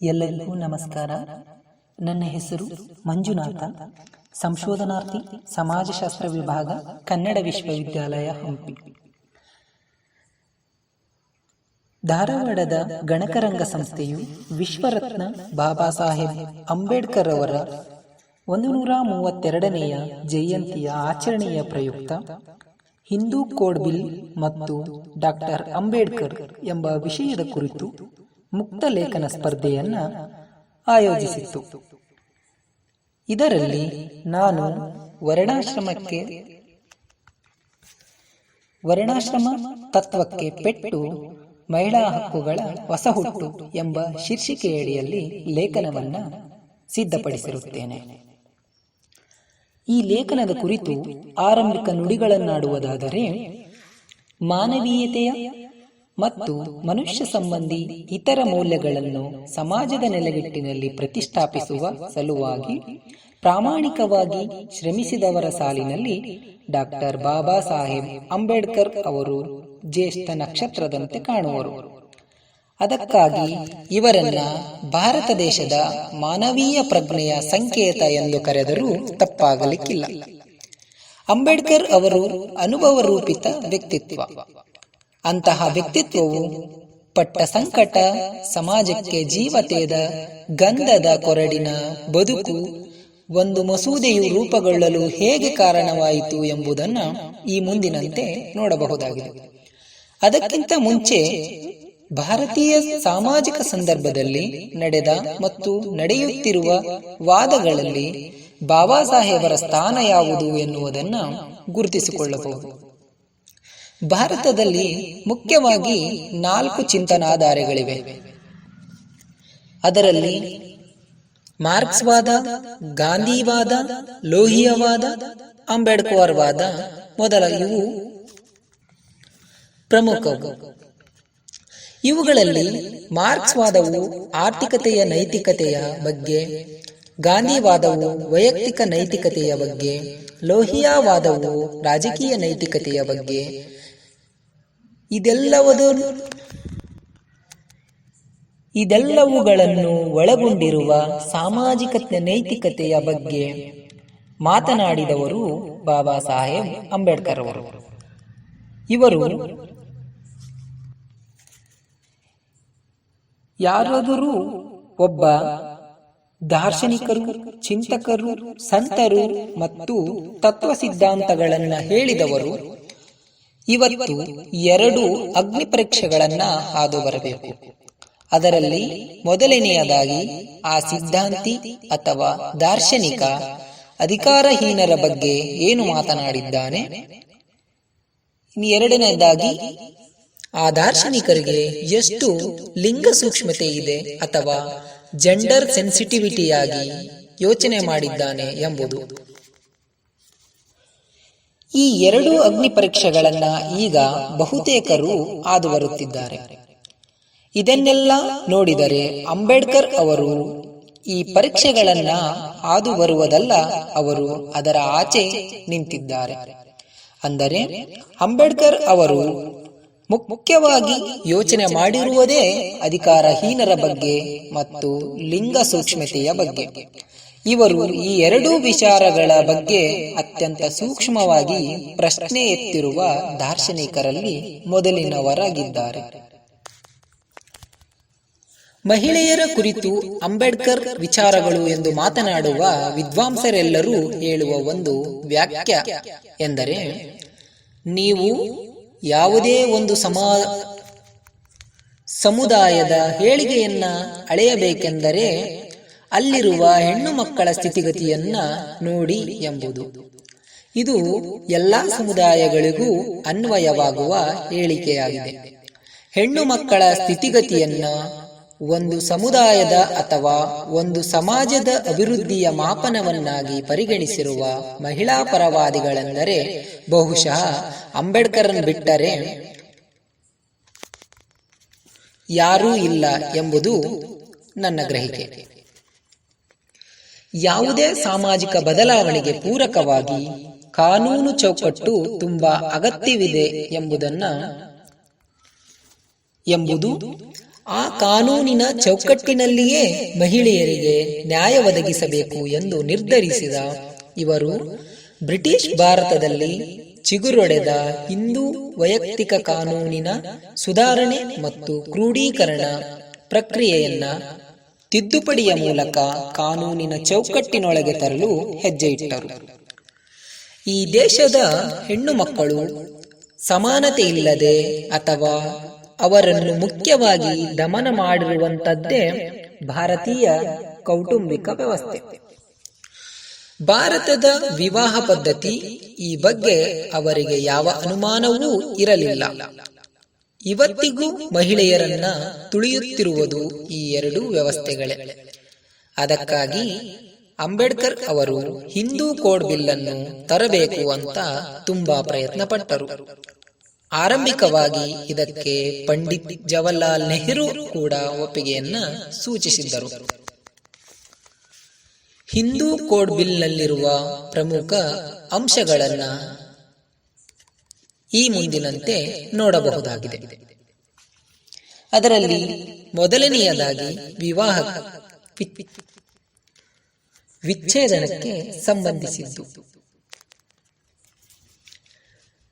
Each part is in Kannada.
ಎಲ್ಲರಿಗೂ ನಮಸ್ಕಾರ. ನನ್ನ ಹೆಸರು ಮಂಜುನಾಥ, ಸಂಶೋಧನಾರ್ಥಿ, ಸಮಾಜಶಾಸ್ತ್ರ ವಿಭಾಗ, ಕನ್ನಡ ವಿಶ್ವವಿದ್ಯಾಲಯ, ಹಂಪಿ. ಧಾರವಾಡದ ಗಣಕರಂಗ ಸಂಸ್ಥೆಯು ವಿಶ್ವರತ್ನ ಬಾಬಾ ಸಾಹೇಬ್ ಅಂಬೇಡ್ಕರ್ ಅವರ 132ನೆಯ ಜಯಂತಿಯ ಆಚರಣೆಯ ಪ್ರಯುಕ್ತ ಹಿಂದೂ ಕೋಡ್ ಬಿಲ್ ಮತ್ತು ಡಾಕ್ಟರ್ ಅಂಬೇಡ್ಕರ್ ಎಂಬ ವಿಷಯದ ಕುರಿತು ಮುಕ್ತ ಲೇಖನ ಸ್ಪರ್ಧೆಯನ್ನ ಆಯೋಜಿಸಿತ್ತು. ಇದರಲ್ಲಿ ನಾನು ವರ್ಣಾಶ್ರಮ ತತ್ವಕ್ಕೆ ಪೆಟ್ಟು, ಮಹಿಳಾ ಹಕ್ಕುಗಳ ಹೊಸಹುಟ್ಟು ಎಂಬ ಶೀರ್ಷಿಕೆಯಡಿಯಲ್ಲಿ ಲೇಖನವನ್ನ ಸಿದ್ಧಪಡಿಸಿರುತ್ತೇನೆ. ಈ ಲೇಖನದ ಕುರಿತು ಆರಂಭಿಕ ನುಡಿಗಳನ್ನಾಡುವುದಾದರೆ, ಮಾನವೀಯತೆಯ ಮತ್ತು ಮನುಷ್ಯ ಸಂಬಂಧಿ ಇತರ ಮೌಲ್ಯಗಳನ್ನು ಸಮಾಜದ ನೆಲೆಗಟ್ಟಿನಲ್ಲಿ ಪ್ರತಿಷ್ಠಾಪಿಸುವ ಸಲುವಾಗಿ ಪ್ರಾಮಾಣಿಕವಾಗಿ ಶ್ರಮಿಸಿದವರ ಸಾಲಿನಲ್ಲಿ ಡಾಕ್ಟರ್ ಬಾಬಾ ಸಾಹೇಬ್ ಅಂಬೇಡ್ಕರ್ ಅವರು ಜ್ಯೇಷ್ಠ ನಕ್ಷತ್ರದಂತೆ ಕಾಣುವರು. ಅದಕ್ಕಾಗಿ ಇವರನ್ನ ಭಾರತ ದೇಶದ ಮಾನವೀಯ ಪ್ರಜ್ಞೆಯ ಸಂಕೇತ ಎಂದು ಕರೆದರೂ ತಪ್ಪಾಗಲಿಕ್ಕಿಲ್ಲ. ಅಂಬೇಡ್ಕರ್ ಅವರು ಅನುಭವ ರೂಪಿತ ವ್ಯಕ್ತಿತ್ವ. ಅಂತಹ ವ್ಯಕ್ತಿತ್ವವು ಪಟ್ಟ ಸಂಕಟ, ಸಮಾಜಕ್ಕೆ ಜೀವತೇದ ಗಂಧದ ಕೊರಡಿನ ಬದುಕು, ಒಂದು ಮಸೂದೆಯು ರೂಪುಗೊಳ್ಳಲು ಹೇಗೆ ಕಾರಣವಾಯಿತು ಎಂಬುದನ್ನು ಈ ಮುಂದಿನಂತೆ ನೋಡಬಹುದಾಗಿದೆ. ಅದಕ್ಕಿಂತ ಮುಂಚೆ ಭಾರತೀಯ ಸಾಮಾಜಿಕ ಸಂದರ್ಭದಲ್ಲಿ ನಡೆದ ಮತ್ತು ನಡೆಯುತ್ತಿರುವ ವಾದಗಳಲ್ಲಿ ಬಾಬಾ ಸಾಹೇಬರ ಸ್ಥಾನ ಯಾವುದು ಎನ್ನುವುದನ್ನು ಗುರುತಿಸಿಕೊಳ್ಳಬಹುದು. ಭಾರತದಲ್ಲಿ ಮುಖ್ಯವಾಗಿ 4 ಚಿಂತನಾಧಾರೆಗಳಿವೆ. ಅದರಲ್ಲಿ ಮಾರ್ಕ್ಸ್ವಾದ, ಗಾಂಧಿವಾದ, ಲೋಹಿಯವಾದ, ಅಂಬೇಡ್ಕರ್ವಾದ ಮೊದಲ ಇವು ಪ್ರಮುಖವು. ಇವುಗಳಲ್ಲಿ ಮಾರ್ಕ್ಸ್ವಾದವು ಆರ್ಥಿಕತೆಯ ನೈತಿಕತೆಯ ಬಗ್ಗೆ, ಗಾಂಧಿವಾದವು ವೈಯಕ್ತಿಕ ನೈತಿಕತೆಯ ಬಗ್ಗೆ, ಲೋಹಿಯಾವಾದವು ರಾಜಕೀಯ ನೈತಿಕತೆಯ ಬಗ್ಗೆ, ಇದೆಲ್ಲವುಗಳನ್ನು ಒಳಗೊಂಡಿರುವ ಸಾಮಾಜಿಕ ನೈತಿಕತೆಯ ಬಗ್ಗೆ ಮಾತನಾಡಿದವರು ಬಾಬಾ ಸಾಹೇಬ್ ಅಂಬೇಡ್ಕರ್ ಅವರು. ಇವರು ಯಾರಾದರೂ ಒಬ್ಬ ದಾರ್ಶನಿಕರು, ಚಿಂತಕರು, ಸಂತರು ಮತ್ತು ತತ್ವ ಸಿದ್ಧಾಂತಗಳನ್ನ ಹೇಳಿದವರು. ಇವತ್ತು 2 ಅಗ್ನಿ ಪರೀಕ್ಷೆಗಳನ್ನ ಹಾದು ಬರಬೇಕು. ಅದರಲ್ಲಿ ಮೊದಲನೆಯದಾಗಿ ಆ ಸಿದ್ಧಾಂತಿ ಅಥವಾ ದಾರ್ಶನಿಕ ಅಧಿಕಾರಹೀನರ ಬಗ್ಗೆ ಏನು ಮಾತನಾಡಿದ್ದಾನೆ. ಎರಡನೇದಾಗಿ ಆ ದಾರ್ಶನಿಕರಿಗೆ ಎಷ್ಟು ಲಿಂಗ ಸೂಕ್ಷ್ಮತೆ ಇದೆ ಅಥವಾ ಜೆಂಡರ್ ಸೆನ್ಸಿಟಿವಿಟಿಯಾಗಿ ಯೋಚನೆ ಮಾಡಿದ್ದಾನೆ ಎಂಬುದು. ಈ 2 ಅಗ್ನಿ ಪರೀಕ್ಷೆಗಳನ್ನ ಈಗ ಬಹುತೇಕರು ಹಾದು ಬರುತ್ತಿದ್ದಾರೆ. ಇದನ್ನೆಲ್ಲ ನೋಡಿದರೆ ಅಂಬೇಡ್ಕರ್ ಅವರು ಈ ಪರೀಕ್ಷೆಗಳನ್ನ ಹಾದು ಬರುವುದಲ್ಲ, ಅವರು ಅದರ ಆಚೆ ನಿಂತಿದ್ದಾರೆ. ಅಂದರೆ ಅಂಬೇಡ್ಕರ್ ಅವರು ಮುಖ್ಯವಾಗಿ ಯೋಚನೆ ಮಾಡಿರುವುದೇ ಅಧಿಕಾರಹೀನರ ಬಗ್ಗೆ ಮತ್ತು ಲಿಂಗ ಸೂಕ್ಷ್ಮತೆಯ ಬಗ್ಗೆ. ಇವರು ಈ 2 ವಿಚಾರಗಳ ಬಗ್ಗೆ ಅತ್ಯಂತ ಸೂಕ್ಷ್ಮವಾಗಿ ಪ್ರಶ್ನೆ ಎತ್ತಿರುವ ದಾರ್ಶನಿಕರಲ್ಲಿ ಮೊದಲಿನವರಾಗಿದ್ದಾರೆ. ಮಹಿಳೆಯರ ಕುರಿತು ಅಂಬೇಡ್ಕರ್ ವಿಚಾರಗಳು ಎಂದು ಮಾತನಾಡುವ ವಿದ್ವಾಂಸರೆಲ್ಲರೂ ಹೇಳುವ ಒಂದು ವ್ಯಾಖ್ಯ ಎಂದರೆ, ನೀವು ಯಾವುದೇ ಒಂದು ಸಮುದಾಯದ ಏಳಿಗೆಯನ್ನ ಅಳೆಯಬೇಕೆಂದರೆ ಅಲ್ಲಿರುವ ಹೆಣ್ಣು ಮಕ್ಕಳ ಸ್ಥಿತಿಗತಿಯನ್ನ ನೋಡಿ ಎಂಬುದು. ಇದು ಎಲ್ಲಾ ಸಮುದಾಯಗಳಿಗೂ ಅನ್ವಯವಾಗುವ ಹೇಳಿಕೆಯಾಗಿದೆ. ಹೆಣ್ಣು ಮಕ್ಕಳ ಸ್ಥಿತಿಗತಿಯನ್ನ ಒಂದು ಸಮುದಾಯದ ಅಥವಾ ಒಂದು ಸಮಾಜದ ಅಭಿವೃದ್ಧಿಯ ಮಾಪನವನ್ನಾಗಿ ಪರಿಗಣಿಸಿರುವ ಮಹಿಳಾ ಪರವಾದಿಗಳೆಂದರೆ ಬಹುಶಃ ಅಂಬೇಡ್ಕರ್ನ ಬಿಟ್ಟರೆ ಯಾರೂ ಇಲ್ಲ ಎಂಬುದು ನನ್ನ ಗ್ರಹಿಕೆ. ಯಾವುದೇ ಸಾಮಾಜಿಕ ಬದಲಾವಣೆಗೆ ಪೂರಕವಾಗಿ ಕಾನೂನು ಚೌಕಟ್ಟು ತುಂಬಾ ಅಗತ್ಯವಿದೆ ಎಂಬುದು ಆ ಕಾನೂನಿನ ಚೌಕಟ್ಟಿನಲ್ಲಿಯೇ ಮಹಿಳೆಯರಿಗೆ ನ್ಯಾಯ ಒದಗಿಸಬೇಕು ಎಂದು ನಿರ್ಧರಿಸಿದ ಇವರು ಬ್ರಿಟಿಷ್ ಭಾರತದಲ್ಲಿ ಚಿಗುರೊಡೆದ ಹಿಂದೂ ವೈಯಕ್ತಿಕ ಕಾನೂನಿನ ಸುಧಾರಣೆ ಮತ್ತು ಕ್ರೋಢೀಕರಣ ಪ್ರಕ್ರಿಯೆಯನ್ನ ತಿದ್ದುಪಡಿಯ ಮೂಲಕ ಕಾನೂನಿನ ಚೌಕಟ್ಟಿನೊಳಗೆ ತರಲು ಹೆಜ್ಜೆ ಇಟ್ಟರು. ಈ ದೇಶದ ಹೆಣ್ಣು ಮಕ್ಕಳು ಸಮಾನತೆ ಇಲ್ಲದೆ ಅಥವಾ ಅವರನ್ನು ಮುಖ್ಯವಾಗಿ ದಮನ ಮಾಡಿರುವಂತದ್ದೇ ಭಾರತೀಯ ಕೌಟುಂಬಿಕ ವ್ಯವಸ್ಥೆ. ಭಾರತದ ವಿವಾಹ ಪದ್ಧತಿ ಈ ಬಗ್ಗೆ ಅವರಿಗೆ ಯಾವ ಅನುಮಾನವೂ ಇರಲಿಲ್ಲ. ಇವತ್ತಿಗೂ ಮಹಿಳೆಯರನ್ನ ತುಳಿಯುತ್ತಿರುವುದು ಈ ಎರಡೂ ವ್ಯವಸ್ಥೆಗಳೇ. ಅದಕ್ಕಾಗಿ ಅಂಬೇಡ್ಕರ್ ಅವರು ಹಿಂದೂ ಕೋಡ್ ಬಿಲ್ ಅನ್ನು ತರಬೇಕು ಅಂತ ತುಂಬಾ ಪ್ರಯತ್ನ ಪಟ್ಟರು. ಆರಂಭಿಕವಾಗಿ ಇದಕ್ಕೆ ಪಂಡಿತ್ ಜವಾಹರ್ಲಾಲ್ ನೆಹರು ಕೂಡ ಒಪ್ಪಿಗೆಯನ್ನ ಸೂಚಿಸಿದ್ದರು. ಹಿಂದೂ ಕೋಡ್ ಬಿಲ್ ನಲ್ಲಿರುವ ಪ್ರಮುಖ ಅಂಶಗಳನ್ನ ಈ ಮುಂದಿನಂತೆ ನೋಡಬಹುದಾಗಿದೆ. ಅದರಲ್ಲಿ ಮೊದಲನೆಯದಾಗಿ ವಿವಾಹ ವಿಚ್ಛೇದನಕ್ಕೆ ಸಂಬಂಧಿಸಿದ್ದು.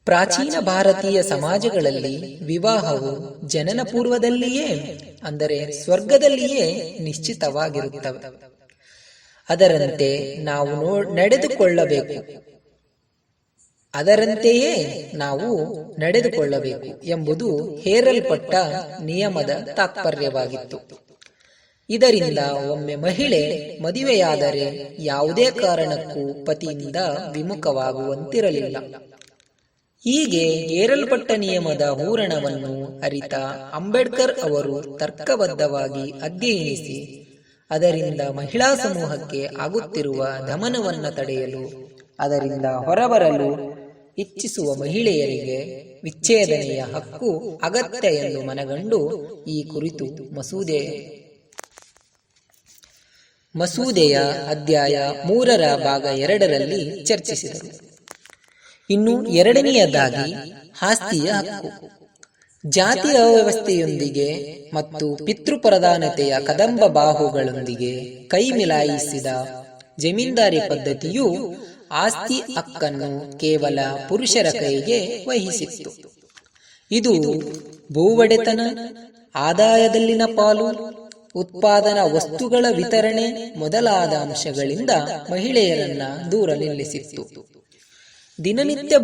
ಪ್ರಾಚೀನ ಭಾರತೀಯ ಸಮಾಜಗಳಲ್ಲಿ ವಿವಾಹವು ಜನನ ಪೂರ್ವದಲ್ಲಿಯೇ ಅಂದರೆ ಸ್ವರ್ಗದಲ್ಲಿಯೇ ನಿಶ್ಚಿತವಾಗಿರುತ್ತವೆ. ಅದರಂತೆ ನಾವು ನಡೆದುಕೊಳ್ಳಬೇಕು ಅದರಂತೆಯೇ ನಾವು ನಡೆದುಕೊಳ್ಳಬೇಕು ಎಂಬುದು ಹೇರಲ್ಪಟ್ಟ ನಿಯಮದ ತಾತ್ಪರ್ಯವಾಗಿತ್ತು. ಇದರಿಂದ ಒಮ್ಮೆ ಮಹಿಳೆ ಮದುವೆಯಾದರೆ ಯಾವುದೇ ಕಾರಣಕ್ಕೂ ಪತಿಯಿಂದ ವಿಮುಖವಾಗುವಂತಿರಲಿಲ್ಲ. ಹೀಗೆ ಹೇರಲ್ಪಟ್ಟ ನಿಯಮದ ಹೂರಣವನ್ನು ಅರಿತ ಅಂಬೇಡ್ಕರ್ ಅವರು ತರ್ಕಬದ್ಧವಾಗಿ ಅಧ್ಯಯನಿಸಿ ಅದರಿಂದ ಮಹಿಳಾ ಸಮೂಹಕ್ಕೆ ಆಗುತ್ತಿರುವ ದಮನವನ್ನ ತಡೆಯಲು ಅದರಿಂದ ಹೊರಬರಲು ಇಚ್ಛಿಸುವ ಮಹಿಳೆಯರಿಗೆ ವಿಚ್ಛೇದನೆಯ ಹಕ್ಕು ಅಗತ್ಯ ಎಂದು ಮನಗಂಡು ಈ ಕುರಿತು ಮಸೂದೆಯ ಅಧ್ಯಾಯ 3ರ ಭಾಗ 2ರಲ್ಲಿ ಚರ್ಚಿಸಿದರು. ಇನ್ನು ಎರಡನೆಯದಾಗಿ ಆಸ್ತಿಯ ಹಕ್ಕು. ಜಾತಿ ಅವ್ಯವಸ್ಥೆಯೊಂದಿಗೆ ಮತ್ತು ಪಿತೃಪ್ರಧಾನತೆಯ ಕದಂಬ ಬಾಹುಗಳೊಂದಿಗೆ ಕೈ ಮಿಲಾಯಿಸಿದ ಜಮೀನ್ದಾರಿ ಪದ್ಧತಿಯು ಆಸ್ತಿ ಹಕ್ಕನ್ನು ಕೇವಲ ಪುರುಷರ ಕೈಗೆ ವಹಿಸಿತ್ತು. ಇದು ಭೂವಡೆತನ, ಆದಾಯದಲ್ಲಿನ ಪಾಲು, ಉತ್ಪಾದನಾ ವಸ್ತುಗಳ ವಿತರಣೆ ಮೊದಲಾದ ಅಂಶಗಳಿಂದ ಮಹಿಳೆಯರನ್ನ ದೂರ ನಿಲ್ಲಿಸಿತ್ತು. ದಿನನಿತ್ಯ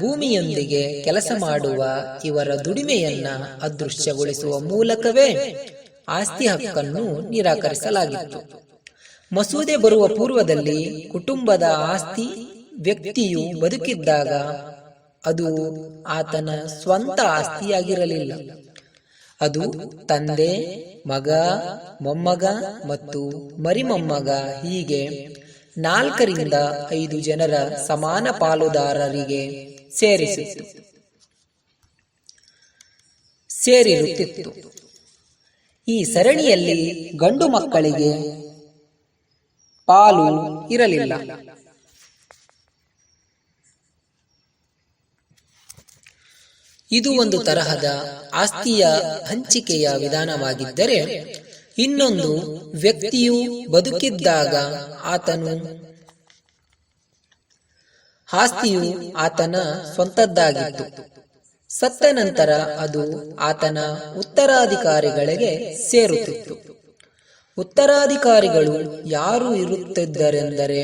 ಭೂಮಿಯೊಂದಿಗೆ ಕೆಲಸ ಮಾಡುವ ಇವರ ದುಡಿಮೆಯನ್ನ ಅದೃಶ್ಯಗೊಳಿಸುವ ಮೂಲಕವೇ ಆಸ್ತಿ ಹಕ್ಕನ್ನು ನಿರಾಕರಿಸಲಾಗಿತ್ತು. ಮಸೂದೆ ಬರುವ ಪೂರ್ವದಲ್ಲಿ ಕುಟುಂಬದ ಆಸ್ತಿ ವ್ಯಕ್ತಿಯು ಬದುಕಿದ್ದಾಗ ಅದು ಆತನ ಸ್ವಂತ ಆಸ್ತಿಯಾಗಿರಲಿಲ್ಲ. ಅದು ತಂದೆ, ಮಗ, ಮೊಮ್ಮಗ ಮತ್ತು ಮರಿಮೊಮ್ಮಗ ಹೀಗೆ 4ರಿಂದ 5 ಜನರ ಸಮಾನ ಪಾಲುದಾರರಿಗೆ ಸೇರಿರುತ್ತಿತ್ತು. ಈ ಸರಣಿಯಲ್ಲಿ ಗಂಡು ಮಕ್ಕಳಿಗೆ ಪಾಲು ಇರಲಿಲ್ಲ. ಇದು ಒಂದು ತರಹದ ಆಸ್ತಿಯ ಹಂಚಿಕೆಯ ವಿಧಾನವಾಗಿದ್ದರೆ, ಇನ್ನೊಂದು ವ್ಯಕ್ತಿಯು ಬದುಕಿದ್ದಾಗ ಆಸ್ತಿಯು ಆತನ ಸ್ವಂತದ್ದಾಗಿತ್ತು. ಸತ್ತ ನಂತರ ಅದು ಆತನ ಉತ್ತರಾಧಿಕಾರಿಗಳಿಗೆ ಸೇರುತ್ತಿತ್ತು. ಉತ್ತರಾಧಿಕಾರಿಗಳು ಯಾರು ಇರುತ್ತಿದ್ದರೆಂದರೆ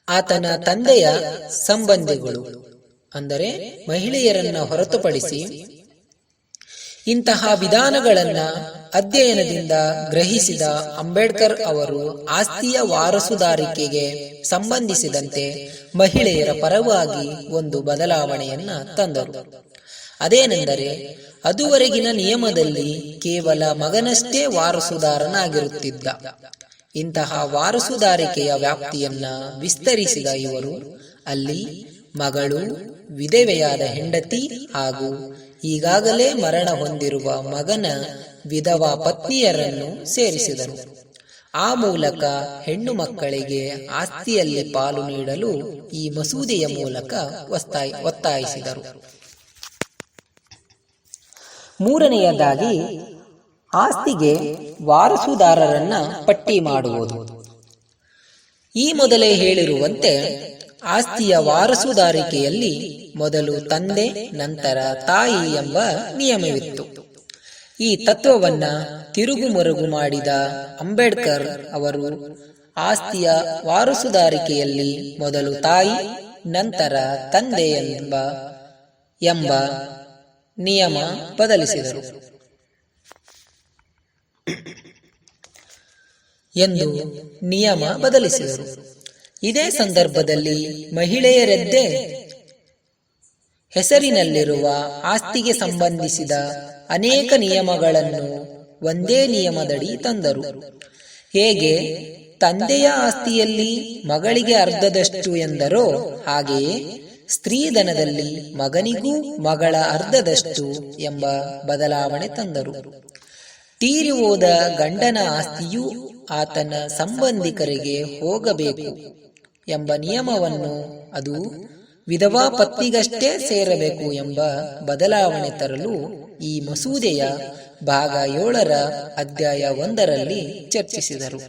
ಆತನ ತಂದೆಯ ಸಂಬಂಧಿಗಳು, ಅಂದರೆ ಮಹಿಳೆಯರನ್ನ ಹೊರತುಪಡಿಸಿ. ಇಂತಹ ವಿಧಾನಗಳನ್ನ ಅಧ್ಯಯನದಿಂದ ಗ್ರಹಿಸಿದ ಅಂಬೇಡ್ಕರ್ ಅವರು ಆಸ್ತಿಯ ವಾರಸುದಾರಿಕೆಗೆ ಸಂಬಂಧಿಸಿದಂತೆ ಮಹಿಳೆಯರ ಪರವಾಗಿ ಒಂದು ಬದಲಾವಣೆಯನ್ನ ತಂದರು. ಅದೇನೆಂದರೆ, ಅದುವರೆಗಿನ ನಿಯಮದಲ್ಲಿ ಕೇವಲ ಮಗನಷ್ಟೇ ವಾರಸುದಾರನಾಗಿರುತ್ತಿದ್ದ. ಇಂತಹ ವಾರಸುದಾರಿಕೆಯ ವ್ಯಾಪ್ತಿಯನ್ನ ವಿಸ್ತರಿಸಿದ ಇವರು ಅಲ್ಲಿ ಮಗಳು, ವಿಧವೆಯಾದ ಹೆಂಡತಿ ಹಾಗೂ ಈಗಾಗಲೇ ಮರಣ ಹೊಂದಿರುವ ಮಗನ ವಿಧವಾ ಪತ್ನಿಯರನ್ನು ಸೇರಿಸಿದರು. ಆ ಮೂಲಕ ಹೆಣ್ಣು ಮಕ್ಕಳಿಗೆ ಆಸ್ತಿಯಲ್ಲಿ ಪಾಲು ನೀಡಲು ಈ ಮಸೂದೆಯ ಮೂಲಕ ಒತ್ತಾಯಿಸಿದರು. ಮೂರನೆಯದಾಗಿ ಆಸ್ತಿಗೆ ವಾರಸುದಾರರನ್ನ ಪಟ್ಟಿ ಮಾಡುವುದು. ಈ ಮೊದಲೇ ಹೇಳಿರುವಂತೆ ಆಸ್ತಿಯ ವಾರಸುದಾರಿಕೆಯಲ್ಲಿ ಮೊದಲು ತಂದೆ ನಂತರ ತಾಯಿ ಎಂಬ ನಿಯಮವಿತ್ತು. ಈ ತತ್ವವನ್ನ ತಿರುಗುಮರುಗು ಮಾಡಿದ ಅಂಬೇಡ್ಕರ್ ಅವರು ಆಸ್ತಿಯ ವಾರಸುದಾರಿಕೆಯಲ್ಲಿ ಮೊದಲು ತಾಯಿ ನಂತರ ತಂದೆ ಎಂಬ ನಿಯಮ ಬದಲಿಸಿದರು ಇದೇ ಸಂದರ್ಭದಲ್ಲಿ ಮಹಿಳೆಯರದ್ದೇ ಹೆಸರಿನಲ್ಲಿರುವ ಆಸ್ತಿಗೆ ಸಂಬಂಧಿಸಿದ ಅನೇಕ ನಿಯಮಗಳನ್ನು ಒಂದೇ ನಿಯಮದಡಿ ತಂದರು. ಹೇಗೆ ತಂದೆಯ ಆಸ್ತಿಯಲ್ಲಿ ಮಗಳಿಗೆ ಅರ್ಧದಷ್ಟು ಎಂದರೋ ಹಾಗೆಯೇ ಸ್ತ್ರೀಧನದಲ್ಲಿ ಮಗನಿಗೂ ಮಗಳ ಅರ್ಧದಷ್ಟು ಎಂಬ ಬದಲಾವಣೆ ತಂದರು. ತೀರಿ ಹೋದ ಗಂಡನ ಆಸ್ತಿಯೂ ಆತನ ಸಂಬಂಧಿಕರಿಗೆ ಹೋಗಬೇಕು ಎಂಬ ನಿಯಮವನ್ನು ಅದು ವಿಧವಾ ಪತ್ನಿಗಷ್ಟೇ ಸೇರಬೇಕು ಎಂಬ ಬದಲಾವಣೆ ತರಲು ಈ ಮಸೂದೆಯ ಭಾಗ 7ರ ಅಧ್ಯಾಯ 1ರಲ್ಲಿ ಚರ್ಚಿಸಿದರು.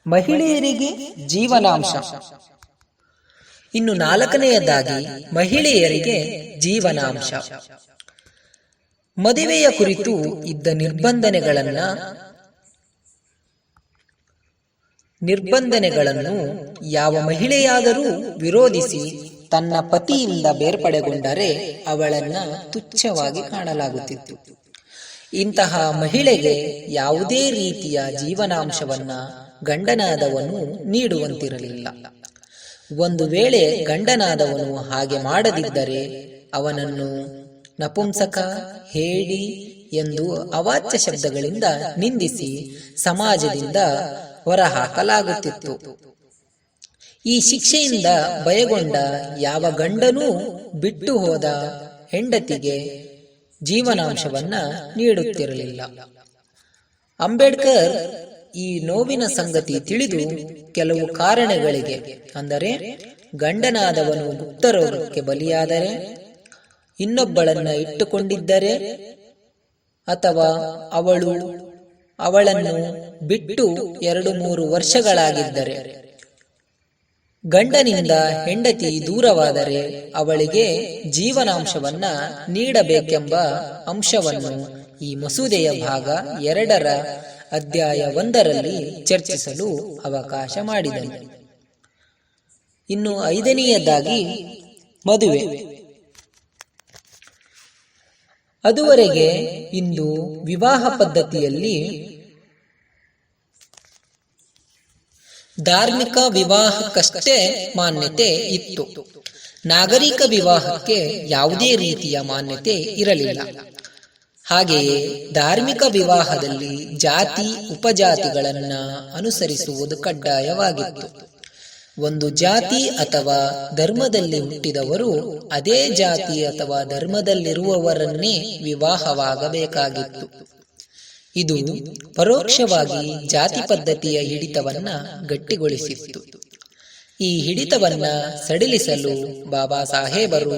ಮಹಿಳೆಯರಿಗೆ ಜೀವನಾಂಶ. ಇನ್ನು 4ನೆಯದಾಗಿ ಮಹಿಳೆಯರಿಗೆ ಜೀವನಾಂಶ. ಮದುವೆಯ ಕುರಿತು ಇದ್ದ ನಿರ್ಬಂಧನೆಗಳನ್ನು ಯಾವ ಮಹಿಳೆಯಾದರೂ ವಿರೋಧಿಸಿ ತನ್ನ ಪತಿಯಿಂದ ಬೇರ್ಪಡೆಗೊಂಡರೆ ಅವಳನ್ನ ತುಚ್ಛವಾಗಿ ಕಾಣಲಾಗುತ್ತಿತ್ತು. ಇಂತಹ ಮಹಿಳೆಗೆ ಯಾವುದೇ ರೀತಿಯ ಜೀವನಾಂಶವನ್ನ ಗಂಡನಾದವನು ನೀಡುವಂತಿರಲಿಲ್ಲ. ಒಂದು ವೇಳೆ ಗಂಡನಾದವನು ಹಾಗೆ ಮಾಡದಿದ್ದರೆ ಅವನನ್ನು ನಪುಂಸಕ, ಹೇಡಿ ಎಂದು ಅವಾಚ್ಯ ಶಬ್ದಗಳಿಂದ ನಿಂದಿಸಿ ಸಮಾಜದಿಂದ ಹೊರಹಾಕಲಾಗುತ್ತಿತ್ತು. ಈ ಶಿಕ್ಷೆಯಿಂದ ಭಯಗೊಂಡ ಯಾವ ಗಂಡನೂ ಬಿಟ್ಟು ಹೋದ ಹೆಂಡತಿಗೆ ಜೀವನಾಂಶವನ್ನ ನೀಡುತ್ತಿರಲಿಲ್ಲ. ಅಂಬೇಡ್ಕರ್ ಈ ನೋವಿನ ಸಂಗತಿ ತಿಳಿದು ಕೆಲವು ಕಾರಣಗಳಿಗೆ, ಅಂದರೆ ಗಂಡನಾದವನು ಗುಪ್ತರೋಗಕ್ಕೆ ಬಲಿಯಾದರೆ, ಇನ್ನೊಬ್ಬಳನ್ನ ಇಟ್ಟುಕೊಂಡಿದ್ದರೆ, ಅಥವಾ ಅವಳನ್ನು ಬಿಟ್ಟು 2-3 ವರ್ಷಗಳಾಗಿದ್ದರೆ, ಗಂಡನಿಂದ ಹೆಂಡತಿ ದೂರವಾದರೆ ಅವಳಿಗೆ ಜೀವನಾಂಶವನ್ನ ನೀಡಬೇಕೆಂಬ ಅಂಶವನ್ನು ಈ ಮಸೂದೆಯ ಭಾಗ 2ರ ಅಧ್ಯಾಯ 1ರಲ್ಲಿ ಚರ್ಚಿಸಲು ಅವಕಾಶ ಮಾಡಿದನು. ಇನ್ನು 5ನೆಯದಾಗಿ ಮದುವೆ. ಅದುವರೆಗೆ ಇಂದು ವಿವಾಹ ಪದ್ಧತಿಯಲ್ಲಿ ಧಾರ್ಮಿಕ ವಿವಾಹಕ್ಕಷ್ಟೇ ಮಾನ್ಯತೆ ಇತ್ತು. ನಾಗರಿಕ ವಿವಾಹಕ್ಕೆ ಯಾವುದೇ ರೀತಿಯ ಮಾನ್ಯತೆ ಇರಲಿಲ್ಲ. ಹಾಗೆಯೇ ಧಾರ್ಮಿಕ ವಿವಾಹದಲ್ಲಿ ಜಾತಿ ಉಪಜಾತಿಗಳನ್ನ ಅನುಸರಿಸುವುದು ಕಡ್ಡಾಯವಾಗಿತ್ತು. ಒಂದು ಜಾತಿ ಅಥವಾ ಧರ್ಮದಲ್ಲಿ ಹುಟ್ಟಿದವರು ಅದೇ ಜಾತಿ ಅಥವಾ ಧರ್ಮದಲ್ಲಿರುವವರನ್ನೇ ವಿವಾಹವಾಗಬೇಕಾಗಿತ್ತು. ಇದು ಪರೋಕ್ಷವಾಗಿ ಜಾತಿ ಪದ್ಧತಿಯ ಹಿಡಿತವನ್ನ ಗಟ್ಟಿಗೊಳಿಸಿತ್ತು. ಈ ಹಿಡಿತವನ್ನ ಸಡಿಲಿಸಲು ಬಾಬಾ ಸಾಹೇಬರು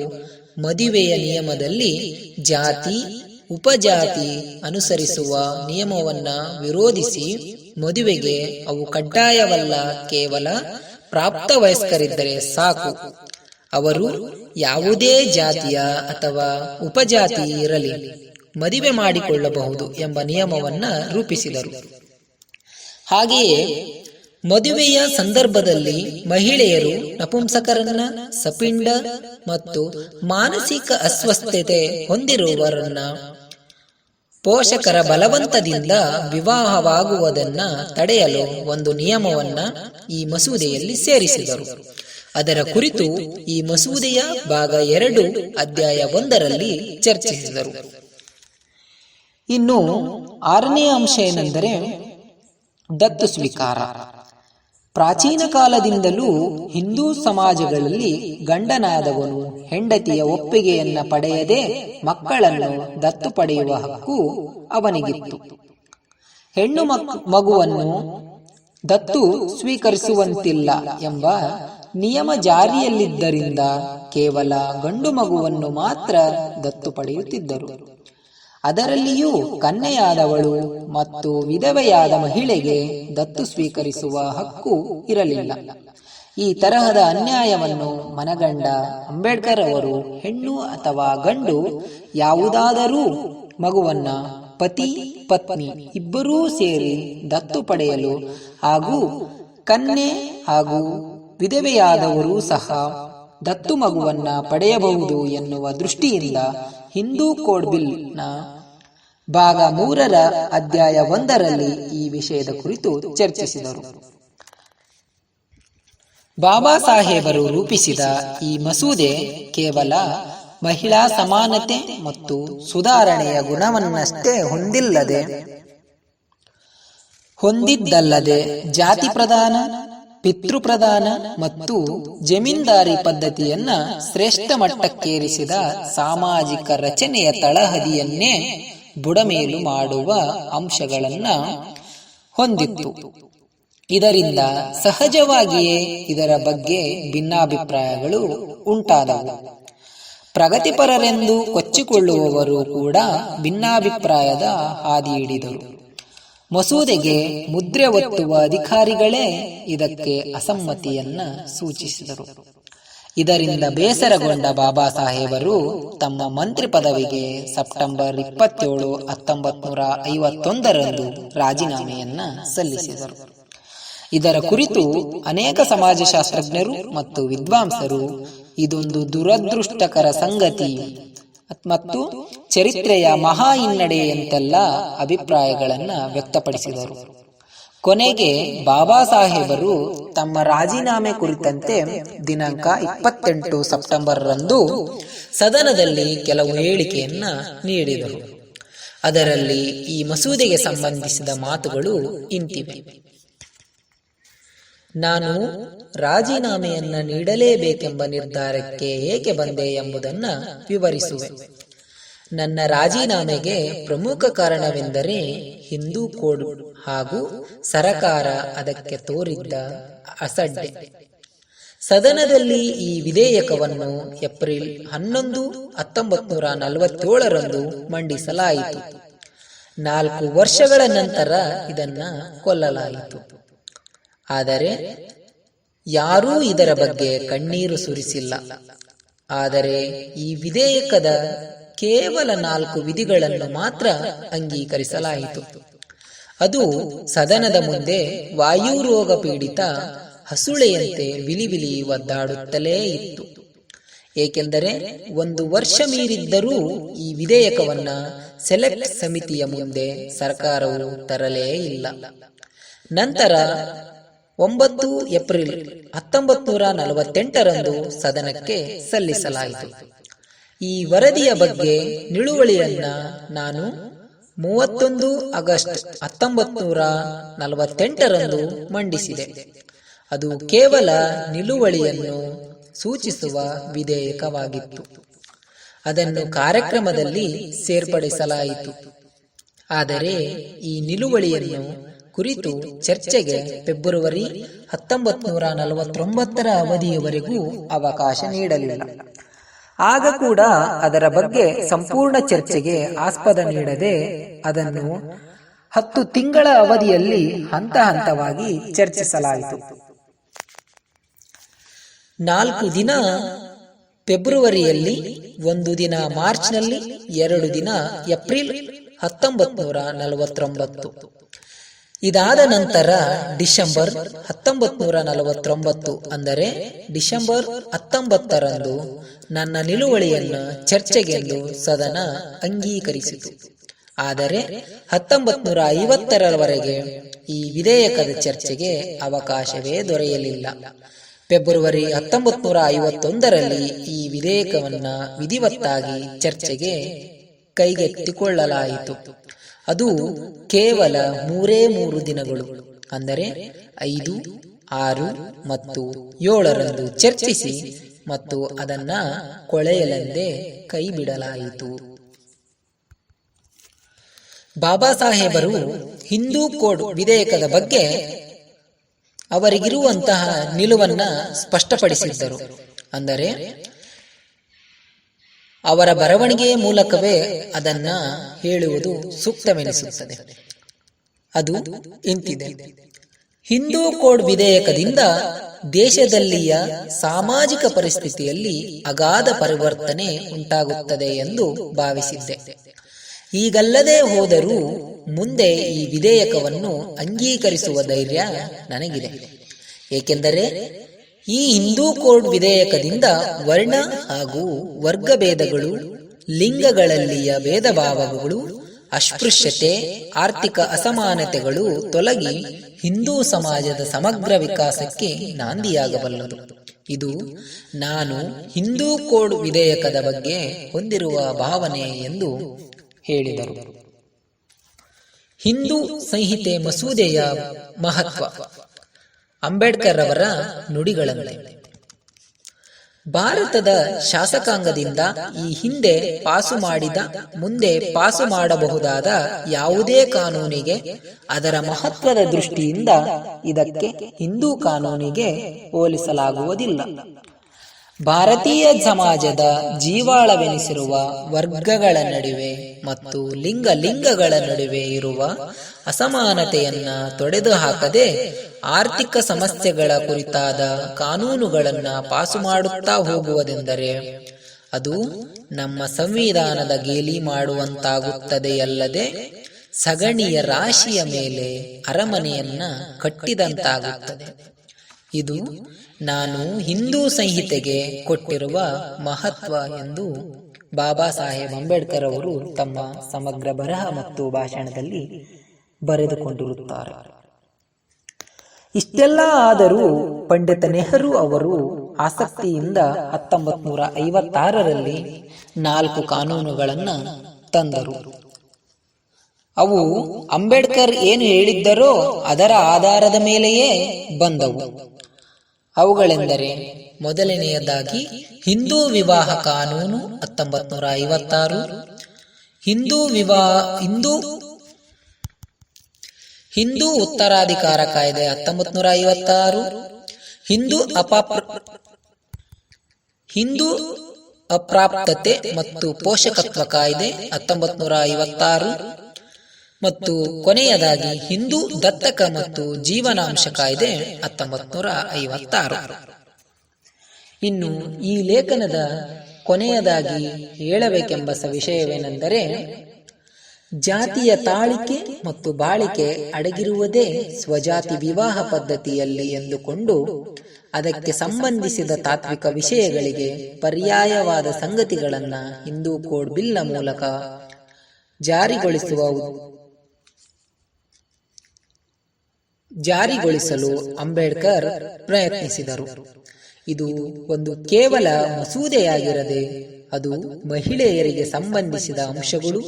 ಮದುವೆಯ ನಿಯಮದಲ್ಲಿ ಜಾತಿ ಉಪಜಾತಿ ಅನುಸರಿಸುವ ನಿಯಮವನ್ನ ವಿರೋಧಿಸಿ ಮದುವೆಗೆ ಅವು ಕಡ್ಡಾಯವಲ್ಲ, ಕೇವಲ ಪ್ರಾಪ್ತ ವಯಸ್ಕರಿದ್ದರೆ ಸಾಕು, ಅವರು ಯಾವುದೇ ಜಾತಿಯ ಅಥವಾ ಉಪಜಾತಿ ಇರಲಿ ಮದುವೆ ಮಾಡಿಕೊಳ್ಳಬಹುದು ಎಂಬ ನಿಯಮವನ್ನ ರೂಪಿಸಿದರು. ಹಾಗೆಯೇ ಮದುವೆಯ ಸಂದರ್ಭದಲ್ಲಿ ಮಹಿಳೆಯರು ನಪುಂಸಕರನ್ನ, ಸಪಿಂಡ ಮತ್ತು ಮಾನಸಿಕ ಅಸ್ವಸ್ಥತೆ ಹೊಂದಿರುವವರನ್ನ ಪೋಷಕರ ಬಲವಂತದಿಂದ ವಿವಾಹವಾಗುವುದನ್ನ ತಡೆಯಲು ಒಂದು ನಿಯಮವನ್ನ ಈ ಮಸೂದೆಯಲ್ಲಿ ಸೇರಿಸಿದರು. ಅದರ ಕುರಿತು ಈ ಮಸೂದೆಯ ಭಾಗ 2 ಅಧ್ಯಾಯ 1ರಲ್ಲಿ ಚರ್ಚಿಸಿದರು. ಇನ್ನು 6ನೇ ಅಂಶ ಏನೆಂದರೆ ದತ್ತು ಸ್ವೀಕಾರ. ಪ್ರಾಚೀನ ಕಾಲದಿಂದಲೂ ಹಿಂದೂ ಸಮಾಜಗಳಲ್ಲಿ ಗಂಡನಾದವನು ಹೆಂಡತಿಯ ಒಪ್ಪಿಗೆಯನ್ನ ಪಡೆಯದೆ ಮಕ್ಕಳನ್ನು ದತ್ತು ಪಡೆಯುವ ಹಕ್ಕು ಅವನಿಗಿತ್ತು. ಹೆಣ್ಣು ಮಗುವನ್ನು ದತ್ತು ಸ್ವೀಕರಿಸುವಂತಿಲ್ಲ ಎಂಬ ನಿಯಮ ಜಾರಿಯಲ್ಲಿದ್ದರಿಂದ ಕೇವಲ ಗಂಡು ಮಗುವನ್ನು ಮಾತ್ರ ದತ್ತು ಪಡೆಯುತ್ತಿದ್ದರು. ಅದರಲ್ಲಿಯೂ ಕನ್ಯೆಯಾದವಳು ಮತ್ತು ವಿಧವೆಯಾದ ಮಹಿಳೆಗೆ ದತ್ತು ಸ್ವೀಕರಿಸುವ ಹಕ್ಕು ಇರಲಿಲ್ಲ. ಈ ತರಹದ ಅನ್ಯಾಯವನ್ನು ಮನಗಂಡ ಅಂಬೇಡ್ಕರ್ ಅವರು ಹೆಣ್ಣು ಅಥವಾ ಗಂಡು ಯಾವುದಾದರೂ ಮಗುವನ್ನ ಪತಿ ಪತ್ನಿ ಇಬ್ಬರೂ ಸೇರಿ ದತ್ತು ಪಡೆಯಲು ಹಾಗೂ ಕನ್ಯೆ ಹಾಗೂ ವಿಧವೆಯಾದವರು ಸಹ ದತ್ತು ಮಗುವನ್ನ ಪಡೆಯಬಹುದು ಎನ್ನುವ ದೃಷ್ಟಿಯಿಂದ ಹಿಂದೂ ಕೋಡ್ ಬಿಲ್ ನ ಭಾಗ 3 ಅಧ್ಯಾಯ 1 ಈ ವಿಷಯದ ಕುರಿತು ಚರ್ಚಿಸಿದರು. ಬಾಬಾ ಸಾಹೇಬರು ರೂಪಿಸಿದ ಈ ಮಸೂದೆ ಕೇವಲ ಮಹಿಳಾ ಸಮಾನತೆ ಮತ್ತು ಸುಧಾರಣೆಯ ಗುಣವನ್ನಷ್ಟೇ ಹೊಂದಿದ್ದಲ್ಲದೆ ಜಾತಿ ಪ್ರಧಾನ, ಪಿತೃಪ್ರಧಾನ ಮತ್ತು ಜಮೀನ್ದಾರಿ ಪದ್ಧತಿಯನ್ನ ಶ್ರೇಷ್ಠ ಮಟ್ಟಕ್ಕೇರಿಸಿದ ಸಾಮಾಜಿಕ ರಚನೆಯ ತಳಹದಿಯನ್ನೇ ಬುಡಮೇಲು ಮಾಡುವ ಅಂಶಗಳನ್ನ ಹೊಂದಿತ್ತು. ಇದರಿಂದ ಸಹಜವಾಗಿಯೇ ಇದರ ಬಗ್ಗೆ ಭಿನ್ನಾಭಿಪ್ರಾಯಗಳು ಉಂಟಾದವು. ಪ್ರಗತಿಪರರೆಂದು ಕೊಚ್ಚಿಕೊಳ್ಳುವವರು ಕೂಡ ಭಿನ್ನಾಭಿಪ್ರಾಯದ ಹಾದಿ ಹಿಡಿದರು. ಮಸೂದೆಗೆ ಮುದ್ರೆ ಒತ್ತುವ ಅಧಿಕಾರಿಗಳೇ ಇದಕ್ಕೆ ಅಸಮ್ಮತಿಯನ್ನ ಸೂಚಿಸಿದರು. ಇದರಿಂದ ಬೇಸರಗೊಂಡ ಬಾಬಾ ಸಾಹೇಬರು ತಮ್ಮ ಮಂತ್ರಿ ಪದವಿಗೆ ಸೆಪ್ಟೆಂಬರ್ 27, 1951 ರಾಜೀನಾಮೆಯನ್ನ ಸಲ್ಲಿಸಿದರು. ಇದರ ಕುರಿತು ಅನೇಕ ಸಮಾಜಶಾಸ್ತ್ರಜ್ಞರು ಮತ್ತು ವಿದ್ವಾಂಸರು ಇದೊಂದು ದುರದೃಷ್ಟಕರ ಸಂಗತಿ ಮತ್ತು ಚರಿತ್ರೆಯ ಮಹಾ ಹಿನ್ನಡೆಯಂತೆಲ್ಲ ಅಭಿಪ್ರಾಯಗಳನ್ನ ವ್ಯಕ್ತಪಡಿಸಿದರು. ಕೊನೆಗೆ ಬಾಬಾ ಸಾಹೇಬರು ತಮ್ಮ ರಾಜೀನಾಮೆ ಕುರಿತಂತೆ ದಿನಾಂಕ 28 ಸೆಪ್ಟೆಂಬರ್ ರಂದು ಸದನದಲ್ಲಿ ಕೆಲವು ಹೇಳಿಕೆಯನ್ನ ನೀಡಿದರು. ಅದರಲ್ಲಿ ಈ ಮಸೂದೆಗೆ ಸಂಬಂಧಿಸಿದ ಮಾತುಗಳು ಇಂತಿವೆ. ನಾನು ರಾಜೀನಾಮೆಯನ್ನ ನೀಡಲೇಬೇಕೆಂಬ ನಿರ್ಧಾರಕ್ಕೆ ಏಕೆ ಬಂದೆ ಎಂಬುದನ್ನ ವಿವರಿಸುವೆ. ನನ್ನ ರಾಜೀನಾಮೆಗೆ ಪ್ರಮುಖ ಕಾರಣವೆಂದರೆ ಹಿಂದೂ ಕೋಡ್ ಹಾಗೂ ಸರಕಾರ ಅದಕ್ಕೆ ತೋರಿದ್ದ ಅಸಡ್ಡೆ. ಸದನದಲ್ಲಿ ಈ ವಿಧೇಯಕವನ್ನು ಏಪ್ರಿಲ್ 11, 1947 ರಂದು ಮಂಡಿಸಲಾಯಿತು. 4 ವರ್ಷಗಳ ನಂತರ ಇದನ್ನ ಕೊಲ್ಲಲಾಯಿತು. ಆದರೆ ಯಾರೂ ಇದರ ಬಗ್ಗೆ ಕಣ್ಣೀರು ಸುರಿಸಿಲ್ಲ. ಆದರೆ ಈ ವಿಧೇಯಕದ ಕೇವಲ 4 ವಿಧಿಗಳನ್ನು ಮಾತ್ರ ಅಂಗೀಕರಿಸಲಾಯಿತು. ಅದು ಸದನದ ಮುಂದೆ ವಾಯುರೋಗ ಪೀಡಿತ ಹಸುಳೆಯಂತೆ ವಿಲಿವಿಲಿ ಒದ್ದಾಡುತ್ತಲೇ ಇತ್ತು. ಏಕೆಂದರೆ 1 ವರ್ಷ ಮೀರಿದ್ದರೂ ಈ ವಿಧೇಯಕವನ್ನ ಸೆಲೆಕ್ಟ್ ಸಮಿತಿಯ ಮುಂದೆ ಸರ್ಕಾರವು ತರಲೇ ಇಲ್ಲ. ನಂತರ 9 ಏಪ್ರಿಲ್ 1948 ರಂದು ಸದನಕ್ಕೆ ಸಲ್ಲಿಸಲಾಯಿತು. ಈ ವರದಿಯ ಬಗ್ಗೆ ನಿಲುವಳಿಯನ್ನ ನಾನು 31 ಆಗಸ್ಟ್ 1948 ರಂದು ಮಂಡಿಸಿದೆ. ಅದು ಕೇವಲ ನಿಲುವಳಿಯನ್ನು ಸೂಚಿಸುವ ವಿಧೇಯಕವಾಗಿತ್ತು. ಅದನ್ನು ಕಾರ್ಯಕ್ರಮದಲ್ಲಿ ಸೇರ್ಪಡಿಸಲಾಯಿತು. ಆದರೆ ಈ ನಿಲುವಳಿಯನ್ನು ಕುರಿತು ಚರ್ಚೆಗೆ ಫೆಬ್ರವರಿ 1949 ಅವಧಿಯವರೆಗೂ ಅವಕಾಶ ನೀಡಲಿಲ್ಲ. ಆಗ ಕೂಡ ಅದರ ಬಗ್ಗೆ ಸಂಪೂರ್ಣ ಚರ್ಚೆಗೆ ಆಸ್ಪದ ನೀಡದೆ ಅದನ್ನು 10 ತಿಂಗಳ ಅವಧಿಯಲ್ಲಿ ಹಂತ ಹಂತವಾಗಿ ಚರ್ಚಿಸಲಾಯಿತು. 4 ದಿನ ಫೆಬ್ರವರಿಯಲ್ಲಿ, 1 ದಿನ ಮಾರ್ಚ್ನಲ್ಲಿ, 2 ದಿನ ಏಪ್ರಿಲ್ 1949. ಇದಾದ ನಂತರ ಡಿಸೆಂಬರ್ 1949 ಅಂದರೆ ಡಿಸೆಂಬರ್ 19 ರಂದು ನನ್ನ ನಿಲುವಳಿಯನ್ನು ಚರ್ಚೆಗೆಂದು ಸದನ ಅಂಗೀಕರಿಸಿತು. ಆದರೆ 1950 ಈ ವಿಧೇಯಕದ ಚರ್ಚೆಗೆ ಅವಕಾಶವೇ ದೊರೆಯಲಿಲ್ಲ. ಫೆಬ್ರವರಿ 1951 ಈ ವಿಧೇಯಕವನ್ನ ವಿಧಿವತ್ತಾಗಿ ಚರ್ಚೆಗೆ ಕೈಗೆತ್ತಿಕೊಳ್ಳಲಾಯಿತು. ಅದು ಕೇವಲ 3 ದಿನಗಳು ಅಂದರೆ 5, 6 ಮತ್ತು 7ರಂದು ಚರ್ಚಿಸಿ ಮತ್ತು ಅದನ್ನ ಕೊಳೆಯಲೆಂದೇ ಕೈ ಬಿಡಲಾಯಿತು. ಬಾಬಾ ಸಾಹೇಬರು ಹಿಂದೂ ಕೋಡ್ ವಿಧೇಯಕದ ಬಗ್ಗೆ ಅವರಿಗಿರುವಂತಹ ನಿಲುವನ್ನ ಸ್ಪಷ್ಟಪಡಿಸಿದ್ದರು. ಅಂದರೆ ಅವರ ಬರವಣಿಗೆಯ ಮೂಲಕವೇ ಅದನ್ನ ಹೇಳುವುದು ಸೂಕ್ತವೆನಿಸುತ್ತದೆ. ಅದು ಇಂತಿದೆ: ಹಿಂದೂ ಕೋಡ್ ವಿಧೇಯಕದಿಂದ ದೇಶದಲ್ಲಿಯ ಸಾಮಾಜಿಕ ಪರಿಸ್ಥಿತಿಯಲ್ಲಿ ಅಗಾಧ ಪರಿವರ್ತನೆ ಉಂಟಾಗುತ್ತದೆ ಎಂದು ಭಾವಿಸಿದ್ದೆ. ಈಗಲ್ಲದೆ ಹೋದರೂ ಮುಂದೆ ಈ ವಿಧೇಯಕವನ್ನು ಅಂಗೀಕರಿಸುವ ಧೈರ್ಯ ನನಗಿದೆ. ಏಕೆಂದರೆ ಈ ಹಿಂದೂ ಕೋಡ್ ವಿಧೇಯಕದಿಂದ ವರ್ಣ ಹಾಗೂ ವರ್ಗ ಭೇದಗಳು, ಲಿಂಗಗಳಲ್ಲಿಯ ಭೇದ ಭಾವಗಳು, ಅಸ್ಪೃಶ್ಯತೆ, ಆರ್ಥಿಕ ಅಸಮಾನತೆಗಳು ತೊಲಗಿ ಹಿಂದೂ ಸಮಾಜದ ಸಮಗ್ರ ವಿಕಾಸಕ್ಕೆ ನಾಂದಿಯಾಗಬಲ್ಲದು. ಇದು ನಾನು ಹಿಂದೂ ಕೋಡ್ ವಿಧೇಯಕದ ಬಗ್ಗೆ ಹೊಂದಿರುವ ಭಾವನೆ ಎಂದು ಹೇಳಿದರು. ಹಿಂದೂ ಸಂಹಿತೆ ಮಸೂದೆಯ ಮಹತ್ವ. ಅಂಬೇಡ್ಕರ್ ಅವರ ನುಡಿಗಳಲ್ಲಿ: ಭಾರತದ ಶಾಸಕಾಂಗದಿಂದ ಈ ಹಿಂದೆ ಪಾಸು ಮಾಡಿದ, ಮುಂದೆ ಪಾಸು ಮಾಡಬಹುದಾದ ಯಾವುದೇ ಕಾನೂನಿಗೆ ಅದರ ಮಹತ್ವದ ದೃಷ್ಟಿಯಿಂದ ಇದಕ್ಕೆ ಹಿಂದೂ ಕಾನೂನಿಗೆ ಹೋಲಿಸಲಾಗುವುದಿಲ್ಲ. ಭಾರತೀಯ ಸಮಾಜದ ಜೀವಾಳವೆನಿಸಿರುವ ವರ್ಗಗಳ ನಡುವೆ ಮತ್ತು ಲಿಂಗಗಳ ನಡುವೆ ಇರುವ ಅಸಮಾನತೆಯನ್ನ ತೊಡೆದುಹಾಕದೆ ಆರ್ಥಿಕ ಸಮಸ್ಯೆಗಳ ಕುರಿತಾದ ಕಾನೂನುಗಳನ್ನ ಪಾಸು ಮಾಡುತ್ತಾ ಹೋಗುವುದೆಂದರೆ ಅದು ನಮ್ಮ ಸಂವಿಧಾನದ ಗೇಲಿ ಮಾಡುವಂತಾಗುತ್ತದೆಯಲ್ಲದೆ ಸಗಣಿಯ ರಾಶಿಯ ಮೇಲೆ ಅರಮನೆಯನ್ನ ಕಟ್ಟಿದಂತಾಗುತ್ತದೆ. ಇದು ನಾನು ಹಿಂದೂ ಸಂಹಿತೆಗೆ ಕೊಟ್ಟಿರುವ ಮಹತ್ವ ಎಂದು ಬಾಬಾ ಸಾಹೇಬ್ ಅಂಬೇಡ್ಕರ್ ಅವರು ತಮ್ಮ ಸಮಗ್ರ ಬರಹ ಮತ್ತು ಭಾಷಣದಲ್ಲಿ ಬರೆದುಕೊಂಡಿರುತ್ತಾರೆ. ಇಷ್ಟೆಲ್ಲ ಆದರೂ ಪಂಡಿತ ನೆಹರು ಅವರು ಆಸಕ್ತಿಯಿಂದ 1956ರಲ್ಲಿ 4 ಕಾನೂನುಗಳನ್ನು ತಂದರು. ಅವು ಅಂಬೇಡ್ಕರ್ ಏನು ಹೇಳಿದ್ದರೋ ಅದರ ಆಧಾರದ ಮೇಲೆಯೇ ಬಂದವು. ಅವುಗಳೆಂದರೆ: ಮೊದಲನೆಯದಾಗಿ ಹಿಂದೂ ವಿವಾಹ ಕಾನೂನು 1956, ಹಿಂದೂ ಉತ್ತರಾಧಿಕಾರ ಕಾಯ್ದೆ 1956, ಹಿಂದೂ ಅಪ್ರಾಪ್ತತೆ ಮತ್ತು ಪೋಷಕತ್ವ ಕಾಯ್ದೆ 1956 ಮತ್ತು ಕೊನೆಯದಾಗಿ ಹಿಂದೂ ದತ್ತಕ ಮತ್ತು ಜೀವನಾಂಶ ಕಾಯ್ದೆ 1956. ಇನ್ನು ಈ ಲೇಖನದ ಕೊನೆಯದಾಗಿ ಹೇಳಬೇಕೆಂಬ ವಿಷಯವೇನೆಂದರೆ, ಜಾತಿಯ ತಾಳಿಕೆ ಮತ್ತು ಬಾಳಿಕೆ ಅಡಗಿರುವುದೇ ಸ್ವಜಾತಿ ವಿವಾಹ ಪದ್ಧತಿಯಲ್ಲಿ ಎಂದುಕೊಂಡು ಅದಕ್ಕೆ ಸಂಬಂಧಿಸಿದ ತಾತ್ವಿಕ ವಿಷಯಗಳಿಗೆ ಪರ್ಯಾಯವಾದ ಸಂಗತಿಗಳನ್ನು ಹಿಂದೂ ಕೋಡ್ ಬಿಲ್ನ ಮೂಲಕ ಜಾರಿಗೊಳಿಸಲು ಅಂಬೇಡ್ಕರ್ ಪ್ರಯತ್ನಿಸಿದರು. ಇದು ಒಂದು ಕೇವಲ ಮಸೂದೆಯಾಗಿರದೆ ಅದು ಮಹಿಳೆಯರಿಗೆ ಸಂಬಂಧಿಸಿದ ಅಂಶಗಳು,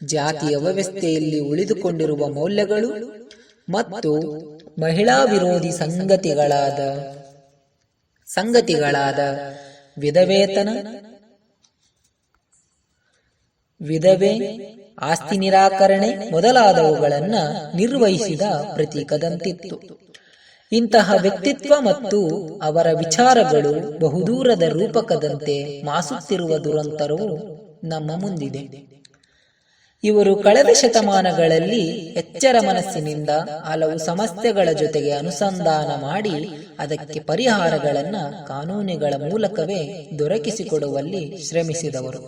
ಜಾತಿಯ ವ್ಯವಸ್ಥೆಯಲ್ಲಿ ಉಳಿದುಕೊಂಡಿರುವ ಮೌಲ್ಯಗಳು ಮತ್ತು ಮಹಿಳಾ ವಿರೋಧಿ ಸಂಗತಿಗಳಾದ ವಿಧವೇತನ, ವಿಧವೆ, ಆಸ್ತಿ ನಿರಾಕರಣೆ ಮೊದಲಾದವುಗಳನ್ನ ನಿರ್ವಹಿಸಿದ ಪ್ರತೀಕದಂತಿತ್ತು. ಇಂತಹ ವ್ಯಕ್ತಿತ್ವ ಮತ್ತು ಅವರ ವಿಚಾರಗಳು ಬಹುದೂರದ ರೂಪಕದಂತೆ ಮಾಸುತ್ತಿರುವ ದುರಂತರವು ನಮ್ಮ ಮುಂದಿದೆ. ಇವರು ಕಳೆದ ಶತಮಾನಗಳಲ್ಲಿ ಎಚ್ಚರ ಮನಸ್ಸಿನಿಂದ ಹಲವು ಸಮಸ್ಯೆಗಳ ಜೊತೆಗೆ ಅನುಸಂಧಾನ ಮಾಡಿ ಅದಕ್ಕೆ ಪರಿಹಾರಗಳನ್ನ ಕಾನೂನುಗಳ ಮೂಲಕವೇ ದೊರಕಿಸಿಕೊಡುವಲ್ಲಿ ಶ್ರಮಿಸಿದವರು.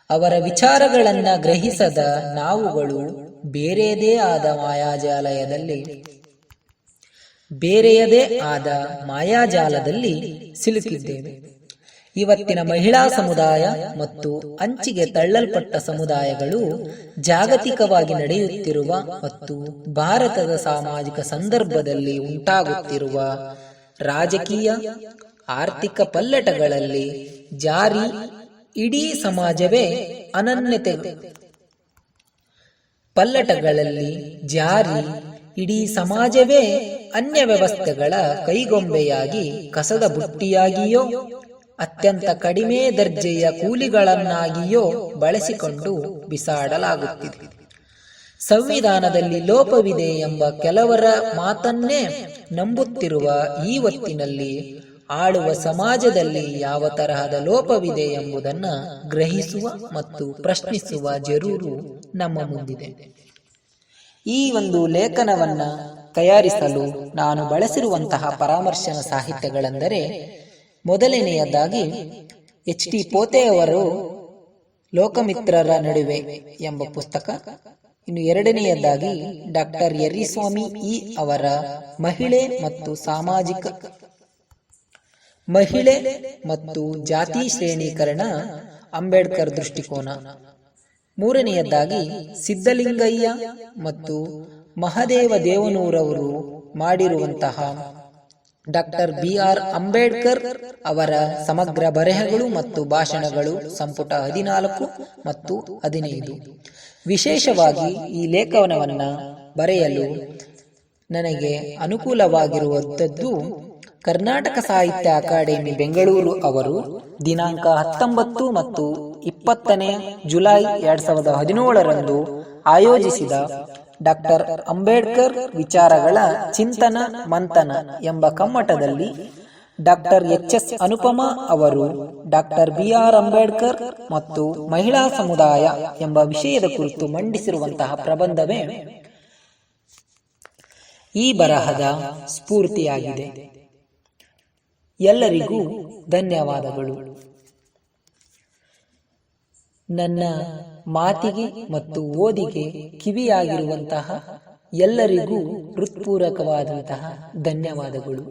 ಅವರ ವಿಚಾರಗಳನ್ನ ಗ್ರಹಿಸದ ನಾವುಗಳು ಬೇರೆಯದೇ ಆದ ಮಾಯಾಜಾಲದಲ್ಲಿ ಸಿಲುಕಿದ್ದೇವೆ. ಇವತ್ತಿನ ಮಹಿಳಾ ಸಮುದಾಯ ಮತ್ತು ಅಂಚಿಗೆ ತಳ್ಳಲ್ಪಟ್ಟ ಸಮುದಾಯಗಳು ಜಾಗತಿಕವಾಗಿ ನಡೆಯುತ್ತಿರುವ ಮತ್ತು ಭಾರತದ ಸಾಮಾಜಿಕ ಸಂದರ್ಭದಲ್ಲಿ ಉಂಟಾಗುತ್ತಿರುವ ರಾಜಕೀಯ ಆರ್ಥಿಕ ಪಲ್ಲಟಗಳಲ್ಲಿ ಇಡೀ ಸಮಾಜವೇ ಇಡೀ ಸಮಾಜವೇ ಅನ್ಯ ವ್ಯವಸ್ಥೆಗಳ ಕೈಗೊಂಬೆಯಾಗಿ ಕಸದ ಬುಟ್ಟಿಯಾಗಿಯೋ ಅತ್ಯಂತ ಕಡಿಮೆ ದರ್ಜೆಯ ಕೂಲಿಗಳನ್ನಾಗಿಯೋ ಬಳಸಿಕೊಂಡು ಬಿಸಾಡಲಾಗುತ್ತಿದೆ. ಸಂವಿಧಾನದಲ್ಲಿ ಲೋಪವಿದೆ ಎಂಬ ಕೆಲವರ ಮಾತನ್ನೇ ನಂಬುತ್ತಿರುವ ಈ ಹೊತ್ತಿನಲ್ಲಿ ಆಳುವ ಸಮಾಜದಲ್ಲಿ ಯಾವ ತರಹದ ಲೋಪವಿದೆ ಎಂಬುದನ್ನು ಗ್ರಹಿಸುವ ಮತ್ತು ಪ್ರಶ್ನಿಸುವ ಜರೂರು ನಮ್ಮ ಮುಂದಿದೆ. ಈ ಒಂದು ಲೇಖನವನ್ನ ತಯಾರಿಸಲು ನಾನು ಬಳಸಿರುವಂತಹ ಪರಾಮರ್ಶನ ಸಾಹಿತ್ಯಗಳೆಂದರೆ, ಮೊದಲನೆಯದಾಗಿ H.T. ಪೋತೆಯವರು ಲೋಕಮಿತ್ರರ ನಡುವೆ ಎಂಬ ಪುಸ್ತಕ, ಇನ್ನು ಎರಡನೆಯದಾಗಿ ಡಾಕ್ಟರ್ ಯರ್ರಿಸ್ವಾಮಿ ಅವರ ಮಹಿಳೆ ಮತ್ತು ಜಾತಿ ಶ್ರೇಣೀಕರಣ, ಅಂಬೇಡ್ಕರ್ ದೃಷ್ಟಿಕೋನ. ಮೂರನೆಯದಾಗಿ ಸಿದ್ದಲಿಂಗಯ್ಯ ಮತ್ತು ಮಹದೇವ ದೇವನೂರವರು ಮಾಡಿರುವಂತಹ ಡಾಕ್ಟರ್ B.R. ಅಂಬೇಡ್ಕರ್ ಅವರ ಸಮಗ್ರ ಬರೆಹಗಳು ಮತ್ತು ಭಾಷಣಗಳು, ಸಂಪುಟ 14 ಮತ್ತು 15. ವಿಶೇಷವಾಗಿ ಈ ಲೇಖನವನ್ನು ಬರೆಯಲು ನನಗೆ ಅನುಕೂಲವಾಗಿರುವಂಥದ್ದು ಕರ್ನಾಟಕ ಸಾಹಿತ್ಯ ಅಕಾಡೆಮಿ ಬೆಂಗಳೂರು ಅವರು ದಿನಾಂಕ 19 ಮತ್ತು 20 ಜುಲೈ 2017 ಆಯೋಜಿಸಿದ ಡಾಕ್ಟರ್ ಅಂಬೇಡ್ಕರ್ ವಿಚಾರಗಳ ಚಿಂತನ ಮಂಥನ ಎಂಬ ಕಮ್ಮಟದಲ್ಲಿ ಡಾಕ್ಟರ್ H.S. ಅನುಪಮಾ ಅವರು ಡಾಕ್ಟರ್ B.R. ಅಂಬೇಡ್ಕರ್ ಮತ್ತು ಮಹಿಳಾ ಸಮುದಾಯ ಎಂಬ ವಿಷಯದ ಕುರಿತು ಮಂಡಿಸಿರುವಂತಹ ಪ್ರಬಂಧವೇ ಈ ಬರಹದ ಸ್ಫೂರ್ತಿಯಾಗಿದೆ. ಎಲ್ಲರಿಗೂ ಧನ್ಯವಾದಗಳು. ನನ್ನ ಮಾತಿಗೆ ಮತ್ತು ಓದಿಗೆ ಕಿವಿಯಾಗಿರುವಂತಹ ಎಲ್ಲರಿಗೂ ಹೃತ್ಪೂರ್ವಕವಾದಂತಹ ಧನ್ಯವಾದಗಳು.